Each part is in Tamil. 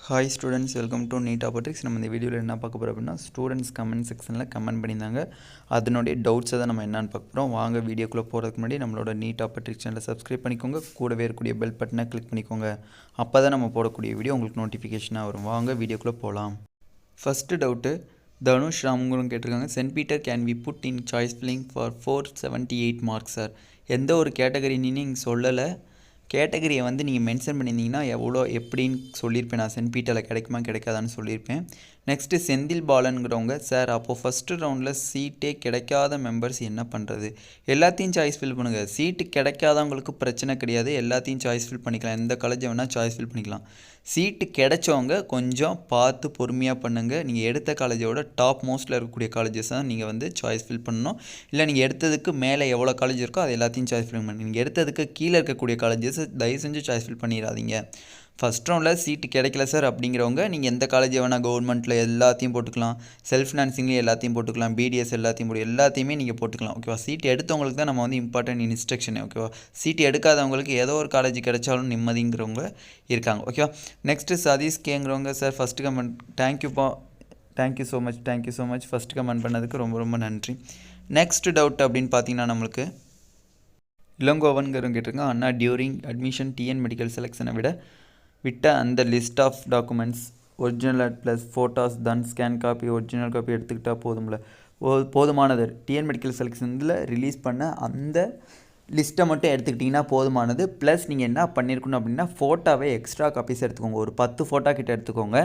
Hi students, welcome to NEET ஆப்போட்ரிக்ஸ். நம்ம இந்த வீடியோவில் என்ன பார்க்க போகிறோம் அப்படின்னா, ஸ்டூடெண்ட்ஸ் கமெண்ட் செக்ஷனில் கமெண்ட் பண்ணியிருந்தாங்க. அதனுடைய டவுட்ஸை தான் நம்ம என்னென்னு பார்க்க போகிறோம். வாங்க வீடியோக்குள்ளே போகிறதுக்கு முன்னாடி நம்மளோட நீட் ஆப்போட்ரிக்ஸ் சேனலை சப்ஸ்கிரைப் பண்ணிக்கோங்க. கூடவே இருக்கக்கூடிய பெல் பட்டனை கிளிக் பண்ணிக்கோங்க. அப்போ தான் நம்ம போடக்கூடிய வீடியோ உங்களுக்கு நோட்டிஃபிகேஷனாக வரும். வாங்க வீடியோக்குள்ளே போகலாம். ஃபஸ்ட்டு டவுட்டு தனுஷ் ராமங்குரும் கேட்டிருக்காங்க. Saint Peter can we put in choice filling for 478 marks sir. எந்த ஒரு கேட்டகரின்னு நீங்கள் சொல்லலை. கேட்டகரியை வந்து நீங்கள் மென்ஷன் பண்ணியிருந்தீங்கன்னா எவ்வளோ எப்படின்னு சொல்லியிருப்பேன். நான் சென்ட் பீட்டரில் கிடைக்குமா கிடைக்காதான்னு சொல்லியிருப்பேன். நெக்ஸ்ட்டு செந்தில் பாலனுங்கிறவங்க, சார் அப்போது ஃபஸ்ட்டு ரவுண்டில் சீட்டே கிடைக்காத மெம்பர்ஸ் என்ன பண்ணுறது? எல்லாத்தையும் சாய்ஸ் ஃபில் பண்ணுங்கள். சீட்டு கிடைக்காதவங்களுக்கு பிரச்சனை கிடையாது, எல்லாத்தையும் சாய்ஸ் ஃபில் பண்ணிக்கலாம். எந்த காலேஜை வேணால் சாய்ஸ் ஃபில் பண்ணிக்கலாம். சீட்டு கிடைச்சவங்க கொஞ்சம் பார்த்து பொறுமையாக பண்ணுங்கள். நீங்கள் எடுத்த காலேஜோட டாப் மோஸ்ட்டில் இருக்கக்கூடிய காலேஜஸ் தான் நீங்கள் வந்து சாய்ஸ் ஃபில் பண்ணணும். இல்லை நீங்கள் எடுத்ததுக்கு மேலே எவ்வளோ காலேஜ் இருக்கோ அது எல்லாத்தையும் சாய்ஸ் ஃபில் பண்ணணும். நீங்கள் எடுத்ததுக்கு கீழே இருக்கக்கூடிய காலேஜஸ் தயவு செஞ்சு சாய்ஸ் ஃபில் பண்ணிடாதீங்க. ஃபஸ்ட் ரவுண்டில் சீட்டு கிடைக்கல சார் அப்படிங்கிறவங்க நீங்கள் எந்த காலேஜ் வேணால் கவர்மெண்ட்டில் எல்லாத்தையும் போட்டுக்கலாம், செல்ஃப் ஃபினான்சிங்லேயும் எல்லாத்தையும் போட்டுக்கலாம், பிடிஎஸ் எல்லாத்தையும் எல்லாத்தையுமே நீங்கள் போட்டுக்கலாம். ஓகேவா? சீட்டு எடுத்தவங்களுக்கு தான் நம்ம வந்து இம்பார்ட்டன்ட் இன்ஸ்ட்ரக்ஷன். ஓகேவா? சீட்டு எடுக்காதவங்களுக்கு ஏதோ ஒரு காலேஜ் கிடைச்சாலும் நிம்மதிங்கிறவங்க இருக்காங்க. ஓகேவா? நெக்ஸ்ட்டு சதீஷ் கேங்கிறவங்க, sir first comment thank you so much first comment பண்ணதுக்கு ரொம்ப ரொம்ப நன்றி. நெக்ஸ்ட் டவுட் அப்படின்னு பார்த்தீங்கன்னா நம்மளுக்கு இளங்கோவன்கிறவங்க கேட்டிருக்காங்க. அண்ணா டியூரிங் அட்மிஷன் டிஎன் மெடிக்கல் செலெக்ஷனை விட்ட அந்த list of documents original plus photos தான் ஸ்கேன் காப்பி ஒரிஜினல் காப்பி எடுத்துக்கிட்டால் போதுமானது. டிஎன் மெடிக்கல் செலெக்ஷனில் ரிலீஸ் பண்ண அந்த லிஸ்ட்டை மட்டும் எடுத்துக்கிட்டிங்கன்னா போதுமானது. ப்ளஸ் நீங்கள் என்ன பண்ணியிருக்கணும் அப்படின்னா ஃபோட்டோவே எக்ஸ்ட்ரா காப்பீஸ் எடுத்துக்கோங்க. ஒரு 10 ஃபோட்டோ கிட்ட எடுத்துக்கோங்க.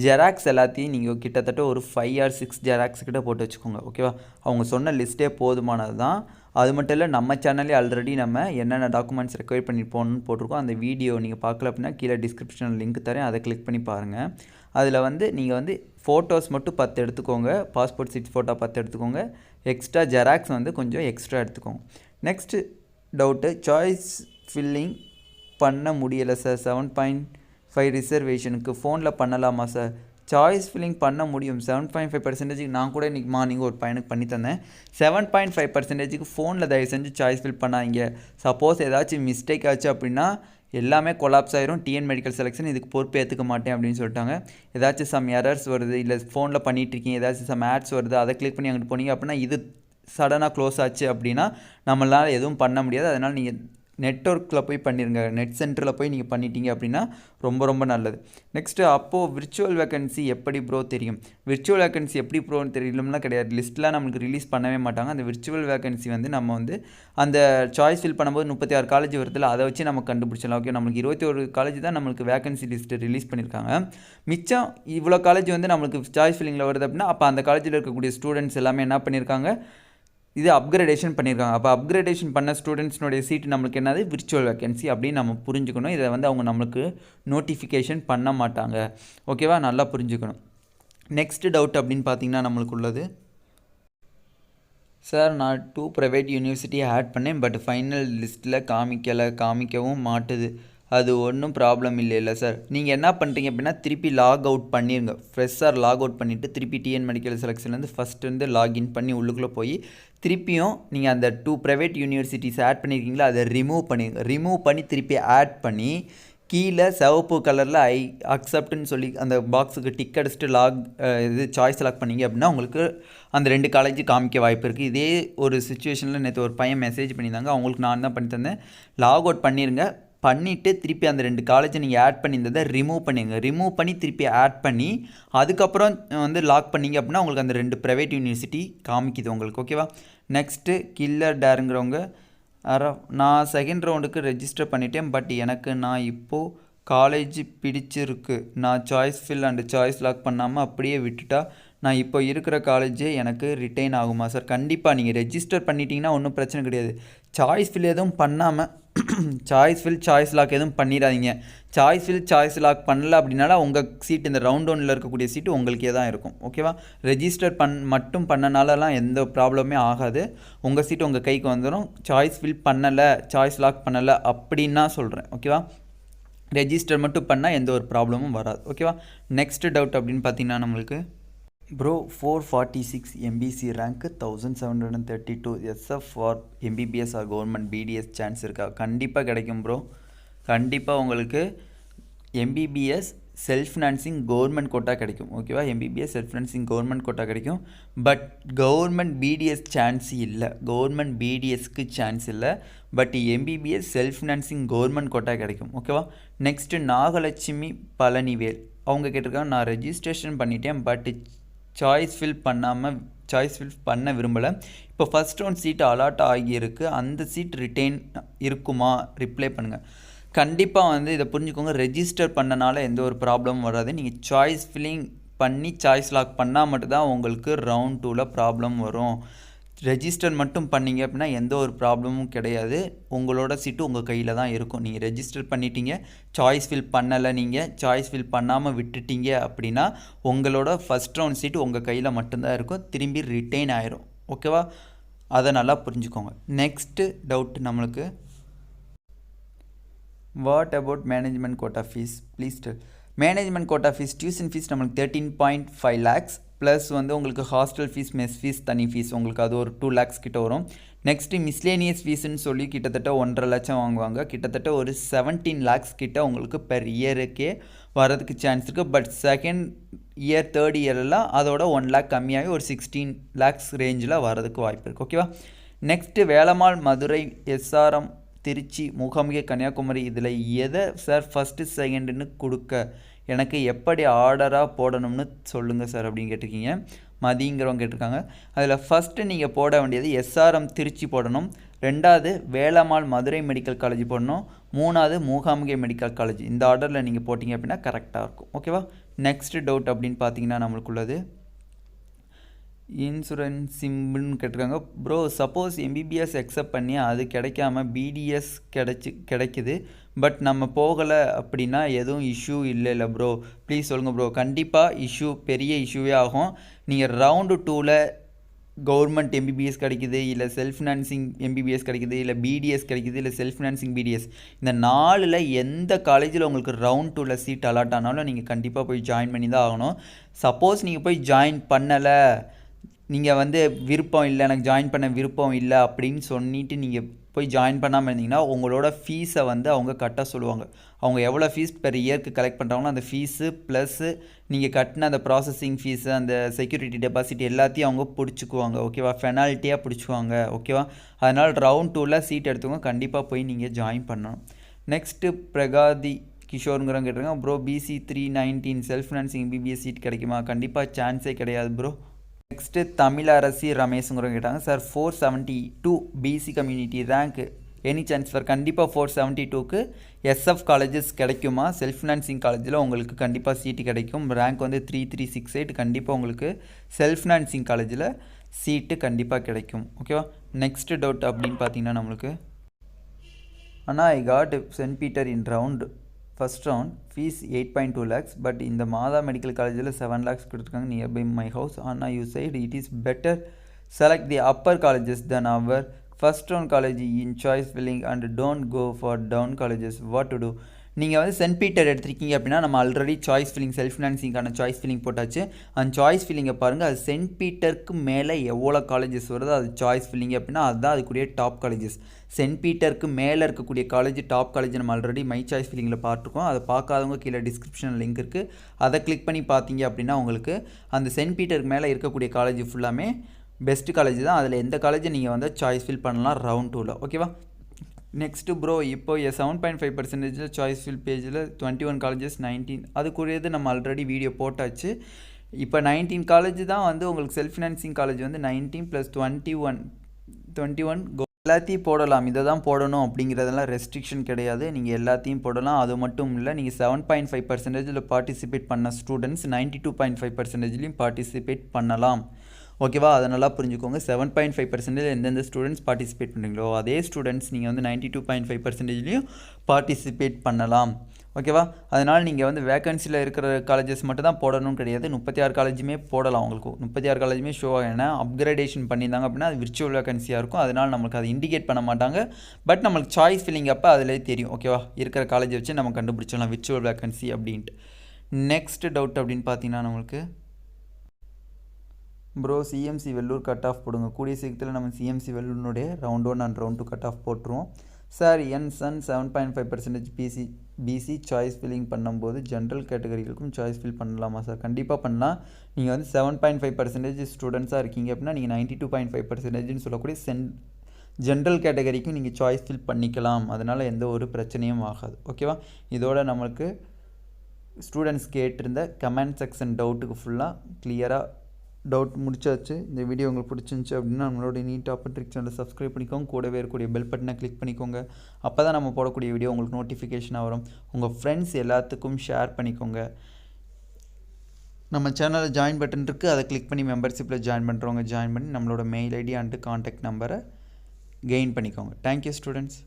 ஜெராக்ஸ் எல்லாத்தையும் நீங்கள் கிட்டத்தட்ட ஒரு 5 or 6 ஜெராக்ஸ் கிட்ட போட்டு வச்சுக்கோங்க. ஓகேவா? அவங்க சொன்ன லிஸ்ட்டே போதுமானது தான். அது மட்டும் இல்லை, நம்ம சேனல்லே ஆல்ரெடி நம்ம என்னென்ன டாக்குமெண்ட்ஸ் ரெக்வயர் பண்ணியிருப்போம்னு போட்டிருக்கோம். அந்த வீடியோ நீங்கள் பார்க்கல அப்படின்னா கீழே டிஸ்கிரிப்ஷனில் லிங்க் தரேன், அதை கிளிக் பண்ணி பாருங்கள். அதில் வந்து நீங்கள் வந்து ஃபோட்டோஸ் மட்டும் 10 எடுத்துக்கோங்க. பாஸ்போர்ட் சைஸ் ஃபோட்டோ 10 எடுத்துக்கோங்க. எக்ஸ்ட்ரா ஜெராக்ஸ் வந்து கொஞ்சம் எக்ஸ்ட்ரா எடுத்துக்கோங்க. நெக்ஸ்ட்டு டவுட்டு, சாய்ஸ் ஃபில்லிங் பண்ண முடியலை சார். 7.5 ரிசர்வேஷனுக்கு ஃபோனில் பண்ணலாமா சார்? சாய்ஸ் ஃபில்லிங் பண்ண முடியும். 7.5% நான் கூட இன்றைக்கி மார்னிங் ஒரு பையனுக்கு பண்ணி தந்தேன். 7.5% ஃபோனில் தயவு செஞ்சு சாய்ஸ் ஃபில் பண்ணாங்க. சப்போஸ் ஏதாச்சும் மிஸ்டேக் ஆச்சு அப்படின்னா எல்லாமே கொலாப்ஸ் ஆயிரும். டிஎன் மெடிக்கல் செலெக்ஷன் இதுக்கு பொறுப்பு ஏற்றுக்க மாட்டேன் அப்படின்னு சொல்லிட்டாங்க. ஏதாச்சும் சம் எரர்ஸ் வருது, இல்லை ஃபோனில் பண்ணிகிட்ருக்கீங்க, ஏதாச்சும் சம் ஆட்ஸ் வருது, அதை கிளிக் பண்ணி அங்கிட்டு போனீங்க அப்படின்னா இது சடனாக க்ளோஸ் ஆச்சு அப்படின்னா நம்மளால் எதுவும் பண்ண முடியாது. அதனால் நீங்கள் நெட்வொர்க்கில் போய் பண்ணிடுங்க. நெட் சென்டரில் போய் நீங்கள் பண்ணிட்டீங்க அப்படின்னா ரொம்ப ரொம்ப நல்லது. நெக்ஸ்ட்டு அப்போது விர்ச்சுவல் வேக்கன்சி எப்படி ப்ரோ தெரியும்? விர்ச்சுவல் வேக்கன்சி எப்படி ப்ரோன்னு தெரியலம்னா கிடையாது. லிஸ்ட்லாம் நம்மளுக்கு ரிலீஸ் பண்ணவே மாட்டாங்க. அந்த விர்ச்சுவல் வேக்கன்சி வந்து நம்ம வந்து அந்த சாய்ஸ் ஃபில் பண்ணும்போது 36 காலேஜ் வருதுல, அதை வச்சு நம்ம கண்டுபிடிச்சலாம். ஓகே, நம்மளுக்கு 21 காலேஜ் தான் நம்மளுக்கு வேக்கன்சி லிஸ்ட்டு ரிலீஸ் பண்ணியிருக்காங்க. மிச்சம் இவ்வளோ காலேஜ் வந்து நம்மளுக்கு சாய்ஸ் ஃபில்லிங்கில் வருது அப்படின்னா அப்போ அந்த காலேஜில் இருக்கக்கூடிய ஸ்டூடெண்ட்ஸ் எல்லாமே என்ன பண்ணியிருக்காங்க, இது அப்கிரேடேஷன் பண்ணியிருக்காங்க. அப்போ அப்கிரேடேஷன் பண்ண ஸ்டூடெண்ட்ஸ்னுடைய சீட்டு நம்மளுக்கு என்னது, விர்ச்சுவல் வேக்கன்சி அப்படின்னு நம்ம புரிஞ்சுக்கணும். இதை வந்து அவங்க நம்மளுக்கு நோட்டிஃபிகேஷன் பண்ண மாட்டாங்க. ஓகேவா? நல்லா புரிஞ்சுக்கணும். நெக்ஸ்ட் டவுட் அப்படின்னு பார்த்தீங்கன்னா நம்மளுக்கு உள்ளது, சார் நான் 2 ப்ரைவேட் யூனிவர்சிட்டியை ஆட் பண்ணேன், பட் ஃபைனல் லிஸ்ட்டில் காமிக்கவும் மாட்டுது. அது ஒன்றும் ப்ராப்ளம் இல்லை சார். நீங்கள் என்ன பண்ணுறீங்க அப்படின்னா திருப்பி லாக் அவுட் பண்ணிடுங்க. ஃப்ரெஷ்ஷாக லாக் அவுட் பண்ணிவிட்டு திருப்பி டிஎன் மெடிக்கல் செலெக்ஷன்லேருந்து ஃபஸ்ட்டு லாகின் பண்ணி உள்ளுக்குள்ளே போய் திருப்பியும் நீங்கள் அந்த 2 ப்ரைவேட் யூனிவர்சிட்டிஸ் ஆட் பண்ணியிருக்கீங்களா, அதை ரிமூவ் பண்ணி திருப்பி ஆட் பண்ணி கீழே சிவப்பு கலரில் அக்செப்ட்னு சொல்லி அந்த பாக்ஸுக்கு டிக் அடிச்சுட்டு சாய்ஸ் செலக்ட் பண்ணிங்க அப்படின்னா உங்களுக்கு அந்த 2 காலேஜ் காமிக்க வாய்ப்பு இருக்குது. இதே ஒரு சுச்சுவேஷனில் நேற்று ஒரு பையன் மெசேஜ் பண்ணியிருந்தாங்க. அவங்களுக்கு நான் தான் பண்ணி தந்தேன். லாக் அவுட் பண்ணிவிட்டு திருப்பி அந்த 2 காலேஜை நீங்கள் ஆட் பண்ணியிருந்ததை ரிமூவ் பண்ணி திருப்பி ஆட் பண்ணி அதுக்கப்புறம் வந்து லாக் பண்ணிங்க அப்படின்னா உங்களுக்கு அந்த 2 ப்ரைவேட் யூனிவர்சிட்டி காமிக்குது உங்களுக்கு. ஓகேவா? நெக்ஸ்ட்டு கில்லர் டேருங்கிறவங்க, நான் செகண்ட் ரவுண்டுக்கு ரெஜிஸ்டர் பண்ணிட்டேன், பட் எனக்கு நான் இப்போது காலேஜ் பிடிச்சிருக்கு. நான் choice fill and choice lock பண்ணாமல் அப்படியே விட்டுட்டா நான் இப்போ இருக்கிற காலேஜே எனக்கு ரிட்டைன் ஆகுமா சார்? கண்டிப்பாக நீங்கள் ரெஜிஸ்டர் பண்ணிட்டீங்கன்னா ஒன்றும் பிரச்சனை கிடையாது. சாய்ஸ் ஃபில் எதுவும் பண்ணாமல் சாய்ஸ் ஃபில் சாய்ஸ் லாக் எதுவும் பண்ணிடாதீங்க. சாய்ஸ் ஃபில் சாய்ஸ் லாக் பண்ணல அப்படின்னால உங்கள் சீட் இந்த ரவுண்ட் 1ல் இருக்கக்கூடிய சீட்டு உங்களுக்கே தான் இருக்கும். ஓகேவா? ரெஜிஸ்டர் மட்டும் பண்ணனாலலாம் எந்த ப்ராப்ளமே ஆகாது. உங்கள் சீட்டு உங்கள் கைக்கு வந்துடும். சாய்ஸ் ஃபில் பண்ணலை, சாய்ஸ் லாக் பண்ணலை அப்படின்னா சொல்கிறேன். ஓகேவா? ரெஜிஸ்டர் மட்டும் பண்ணால் எந்த ஒரு ப்ராப்ளமும் வராது. ஓகேவா? நெக்ஸ்ட் டவுட் அப்படின்னு பார்த்தீங்கன்னா நம்மளுக்கு, ப்ரோ 446 எம்பிசி ரேங்க்கு 1732 SF for MBBS or government BDS chance இருக்கா? கண்டிப்பாக கிடைக்கும் ப்ரோ. கண்டிப்பாக உங்களுக்கு MBBS self financing government quota கிடைக்கும். ஓகேவா, MBBS self financing government quota கிடைக்கும். பட் கவர்மெண்ட் பிடிஎஸ் சான்ஸ் இல்லை, கவர்மெண்ட் பிடிஎஸ்க்கு சான்ஸ் இல்லை. But MBBS self financing government quota கிடைக்கும். ஓகேவா. நெக்ஸ்ட்டு நாகலட்சுமி பழனிவேல் அவங்க கேட்டிருக்காங்க, நான் ரெஜிஸ்ட்ரேஷன் பண்ணிட்டேன் பட் சாய்ஸ் ஃபில் பண்ண விரும்பலை. இப்போ ஃபஸ்ட் ரவுண்ட் சீட் அலாட் ஆகியிருக்கு, அந்த சீட் ரிட்டைன் இருக்குமா, ரிப்ளை பண்ணுங்கள். கண்டிப்பாக வந்து இதை புரிஞ்சுக்கோங்க, ரெஜிஸ்டர் பண்ணனால எந்த ஒரு ப்ராப்ளமும் வராது. நீங்கள் சாய்ஸ் ஃபில்லிங் பண்ணி சாய்ஸ் லாக் பண்ணால் மட்டும்தான் உங்களுக்கு ரவுண்ட் 2ல் ப்ராப்ளம் வரும். ரெஜிஸ்டர் மட்டும் பண்ணிங்க அப்படின்னா எந்த ஒரு ப்ராப்ளமும் கிடையாது. உங்களோட சீட்டு உங்கள் கையில் தான் இருக்கும். நீங்கள் ரெஜிஸ்டர் பண்ணிட்டீங்க, சாய்ஸ் ஃபில் பண்ணலை, நீங்கள் சாய்ஸ் ஃபில் பண்ணாமல் விட்டுட்டீங்க அப்படின்னா உங்களோட ஃபஸ்ட் ரவுண்ட் சீட்டு உங்கள் கையில் மட்டும்தான் இருக்கும், திரும்பி ரிட்டைன் ஆயிரும். ஓகேவா, அதை நல்லா புரிஞ்சுக்கோங்க. நெக்ஸ்ட்டு டவுட் நம்மளுக்கு, what about management quota fees please tell. Management quota fees tuition fees நம்மளுக்கு 13.5 lakhs ப்ளஸ் வந்து உங்களுக்கு ஹாஸ்டல் ஃபீஸ், மெஸ் ஃபீஸ், தனி ஃபீஸ் உங்களுக்கு அது ஒரு 2 lakhs கிட்ட வரும். நெக்ஸ்ட்டு மிஸ்லேனியஸ் ஃபீஸ்ன்னு சொல்லி கிட்டத்தட்ட 1.5 லட்சம் வாங்குவாங்க. கிட்டத்தட்ட ஒரு 17 lakhs கிட்ட உங்களுக்கு பெர் இயருக்கே வரதுக்கு சான்ஸ் இருக்குது. பட் செகண்ட் இயர் தேர்ட் இயர்லாம் அதோட 1 lakh கம்மியாகி ஒரு 16 lakhs ரேஞ்சில் வரதுக்கு வாய்ப்பு இருக்குது. ஓகேவா. நெக்ஸ்ட்டு வேலம்மாள் மதுரை, எஸ்ஆர்எம் திருச்சி, மூகாம்பிகை கன்னியாகுமரி, இதில் எதை சார் ஃபஸ்ட்டு செகண்டுன்னு கொடுக்க எனக்கு எப்படி ஆர்டராக போடணும்னு சொல்லுங்கள் சார் அப்படின்னு கேட்டிருக்கீங்க. மதிங்கிறவங்க கேட்டிருக்காங்க. அதில் ஃபஸ்ட்டு நீங்கள் போட வேண்டியது எஸ்ஆர்எம் திருச்சி போடணும், 2வது வேலம்மாள் மதுரை மெடிக்கல் காலேஜ் போடணும், 3வது மூகாம்பிகை மெடிக்கல் காலேஜ். இந்த ஆர்டரில் நீங்கள் போட்டிங்க அப்படின்னா கரெக்டாக இருக்கும். ஓகேவா. நெக்ஸ்ட் டவுட் அப்படின்னு பார்த்தீங்கன்னா நம்மளுக்குள்ளது இன்சூரன்ஸ் சிம்பிள்னு கேட்டிருக்காங்க. ப்ரோ சப்போஸ் எம்பிபிஎஸ் அக்செப்ட் பண்ணி அது கிடைக்காம பிடிஎஸ் கிடைக்குது, பட் நம்ம போகலை அப்படின்னா எதுவும் இஷ்யூ இல்லை ப்ரோ, ப்ளீஸ் சொல்லுங்கள் ப்ரோ. கண்டிப்பாக பெரிய இஷ்யூவே ஆகும். நீங்கள் ரவுண்டு 2ல் கவர்மெண்ட் எம்பிபிஎஸ் கிடைக்குது, இல்லை செல்ஃப் ஃபினான்சிங் எம்பிபிஎஸ் கிடைக்குது, இல்லை பிடிஎஸ் கிடைக்குது, இல்லை செல்ஃப் ஃபினான்சிங் பிடிஎஸ், இந்த 4ல் எந்த காலேஜில் உங்களுக்கு ரவுண்ட் 2ல் சீட் அலாட் ஆனாலும் நீங்கள் கண்டிப்பாக போய் ஜாயின் பண்ணி தான் ஆகணும். சப்போஸ் நீங்கள் போய் ஜாயின் பண்ணலை, நீங்கள் வந்து விருப்பம் இல்லை, எனக்கு ஜாயின் பண்ண விருப்பம் இல்லை அப்படின்னு சொல்லிட்டு நீங்கள் போய் ஜாயின் பண்ணாமல் இருந்தீங்கன்னா உங்களோட ஃபீஸை வந்து அவங்க கட்ட சொல்லுவாங்க. அவங்க எவ்வளோ ஃபீஸ் பெர் இயர்க்கு கலெக்ட் பண்ணுறாங்களோ அந்த ஃபீஸு ப்ளஸ்ஸு நீங்கள் கட்டின அந்த ப்ராசஸிங் ஃபீஸு, அந்த செக்யூரிட்டி டெபாசிட் எல்லாத்தையும் அவங்க பிடிச்சிக்குவாங்க. ஓகேவா, பெனால்ட்டியாக பிடிச்சிக்குவாங்க. ஓகேவா, அதனால் ரவுண்ட் 2ல் சீட் எடுத்துக்கோங்க, கண்டிப்பாக போய் நீங்கள் ஜாயின் பண்ணணும். நெக்ஸ்ட்டு பிரகாதி கிஷோருங்கிறவங்க கேட்டிருக்காங்க, bro BC 319 self financing BBS seat கிடைக்குமா? கண்டிப்பாக சான்ஸே கிடையாது ப்ரோ. நெக்ஸ்ட்டு தமிழரசி ரமேஷுங்கிறவங்க கேட்டாங்க, sir 472 BC community rank any chance for? கண்டிப்பாக 472க்கு எஸ்எஃப் காலேஜஸ் கிடைக்குமா? செல்ஃப் ஃபினான்சிங் காலேஜில் உங்களுக்கு கண்டிப்பாக சீட்டு கிடைக்கும். ரேங்க் வந்து 3368, கண்டிப்பாக உங்களுக்கு செல்ஃப் ஃபினான்சிங் காலேஜில் சீட்டு கண்டிப்பாக கிடைக்கும். ஓகேவா. நெக்ஸ்ட்டு டவுட் அப்படின்னு பார்த்தீங்கன்னா நம்மளுக்கு, ஆனால் I got Saint Peter in first round fees 8.2 lakhs, but இந்த மாதா மெடிக்கல் காலேஜில் 7 lakhs கொடுத்துருக்காங்க நியர்பை மை ஹவுஸ். ஆனால் you said it is better select the upper colleges then our first round college in choice filling and don't go for down colleges, what to do? நீங்கள் வந்து சென்ட் பீட்டர் எடுத்திருக்கீங்க அப்படின்னா நம்ம ஆல்ரெடி சாய்ஸ் ஃபில்லிங் செல்ஃப் ஃபினான்சிங்கான சாய்ஸ் ஃபில்லிங் போட்டாச்சு. அந்த சாய்ஸ் ஃபில்லிங்கை பாருங்கள், அது சென்ட் பீட்டருக்கு மேலே எவ்வளோ காலேஜஸ் வருதோ அது சாய்ஸ் ஃபில்லிங் அப்படின்னா அதுதான் அதுக்குரிய டாப் காலேஜஸ். சென்ட் பீட்டருக்கு மேலே இருக்கக்கூடிய காலேஜ் டாப் காலேஜ் நம்ம ஆல்ரெடி மை சாய்ஸ் ஃபில்லிங்கில் பார்த்துருக்கோம். அதை பார்க்காதவங்க கீழே டிஸ்கிரிப்ஷன் லிங்க் இருக்குது, அதை கிளிக் பண்ணி பார்த்தீங்க அப்படின்னா உங்களுக்கு அந்த சென்ட் பீட்டருக்கு மேலே இருக்கக்கூடிய காலேஜ் ஃபுல்லாமே பெஸ்ட் காலேஜ் தான். அதில் எந்த காலேஜை நீங்கள் வந்து சாய்ஸ் ஃபில் பண்ணலாம் ரவுண்ட் 2ல். ஓகேவா. நெக்ஸ்ட்டு ப்ரோ, இப்போ 7.5% சாய்ஸ் ஃபில் பேஜில் 21 காலேஜஸ் 19 அதுக்குரியது நம்ம ஆல்ரெடி வீடியோ போட்டாச்சு. இப்போ 19 காலேஜ் தான் வந்து உங்களுக்கு செல்ஃப் ஃபினான்சிங் காலேஜ் வந்து 19 + 21 எல்லாத்தையும் போடலாம். இதை தான் போடணும் அப்படிங்கிறதெல்லாம் ரெஸ்ட்ரிக்ஷன் கிடையாது, நீங்கள் எல்லாத்தையும் போடலாம். அது மட்டும் இல்லை, நீங்கள் 7.5%ல் பார்ட்டிசிபேட் பண்ண ஸ்டூடெண்ட்ஸ் 92.5%லையும் பார்ட்டிசிபேட் பண்ணலாம். ஓகேவா, அதை நல்லா புரிஞ்சுக்கோங்க. 7.5% எந்தெந்த ஸ்டூடெண்ட்ஸ் பார்ட்டிசிபேட் பண்ணுறீங்களோ அதே ஸ்டூடெண்ட்ஸ் நீங்கள் வந்து 92.5%லையும் பார்ட்டிசிபேட் பண்ணலாம். ஓகேவா, அதனால் நீங்கள் வந்து வேகன்சியில் இருக்கிற காலேஜஸ் மட்டும் தான் போடணும்னு கிடையாது, 36 காலேஜுமே போடலாம். உங்களுக்கு 36 காலேஜுமே ஷோ ஆகும். ஏன்னா அப்கிரேடேஷன் பண்ணியிருந்தாங்க அப்படின்னா அது விர்ச்சுவல் வேகன்சியாக இருக்கும், அதனால் நம்மளுக்கு அதை இண்டிகேட் பண்ண மாட்டாங்க. பட் நம்மளுக்கு சாய்ஸ் ஃபில்லிங் அப்போ அதிலே தெரியும். ஓகேவா, இருக்கிற காலேஜை வச்சு நம்ம கண்டுபிடிச்சிடலாம் விர்ச்சுவல் வேகன்சி அப்படின்ட்டு. நெக்ஸ்ட் டவுட் அப்படின்னு பார்த்தீங்கன்னா நம்மளுக்கு, bro CMC Vellore cut off போடுங்க. கூடிய சீக்கிரத்தில் நம்ம சிஎம்சி வெள்ளூர்னுடைய round 1 and round 2 cut off போட்டுருவோம். சார் என் சன் 7.5% பிசி சாய்ஸ் ஃபில்லிங் பண்ணும்போது ஜென்ரல் கேட்டகரிகளுக்கும் சாய்ஸ் ஃபில் பண்ணலாமா சார்? கண்டிப்பாக பண்ணலாம். நீங்கள் வந்து 7.5% ஸ்டூடெண்ட்ஸாக இருக்கீங்க அப்படின்னா நீங்கள் 92.5%ன்னு சொல்லக்கூடிய ஜென்ரல் கேட்டகரிக்கும் நீங்கள் சாய்ஸ் ஃபில் பண்ணிக்கலாம். அதனால் எந்த ஒரு பிரச்சனையும் ஆகாது. ஓகேவா? இதோட நம்மளுக்கு ஸ்டூடெண்ட்ஸ் கேட்டிருந்த கமெண்ட் செக்ஷன் டவுட்டுக்கு ஃபுல்லாக கிளியராக டவுட் முடிச்சாச்சு. இந்த வீடியோ உங்களுக்கு பிடிச்சிருந்துச்சி அப்படின்னா நம்மளோட நீட் டாப் ட்ரிக் சேனலை சப்ஸ்கிரைப் பண்ணிக்கோங்க. கூடவே இருக்கக்கூடிய பெல் பட்டனை கிளிக் பண்ணிக்கோங்க. அப்போ தான் நம்ம போடக்கூடிய வீடியோ உங்களுக்கு நோட்டிஃபிகேஷனாக வரும். உங்கள் ஃப்ரெண்ட்ஸ் எல்லாத்துக்கும் ஷேர் பண்ணிக்கோங்க. நம்ம சேனலில் ஜாயின் பட்டன் இருக்குது, அதை கிளிக் பண்ணி மெம்பர்ஷிப்பில் ஜாயின் பண்ணுறவங்க ஜாயின் பண்ணி நம்மளோட மெயில் ஐடி அண்டு கான்டாக்ட் நம்பரை கெயின் பண்ணிக்கோங்க. Thank you students.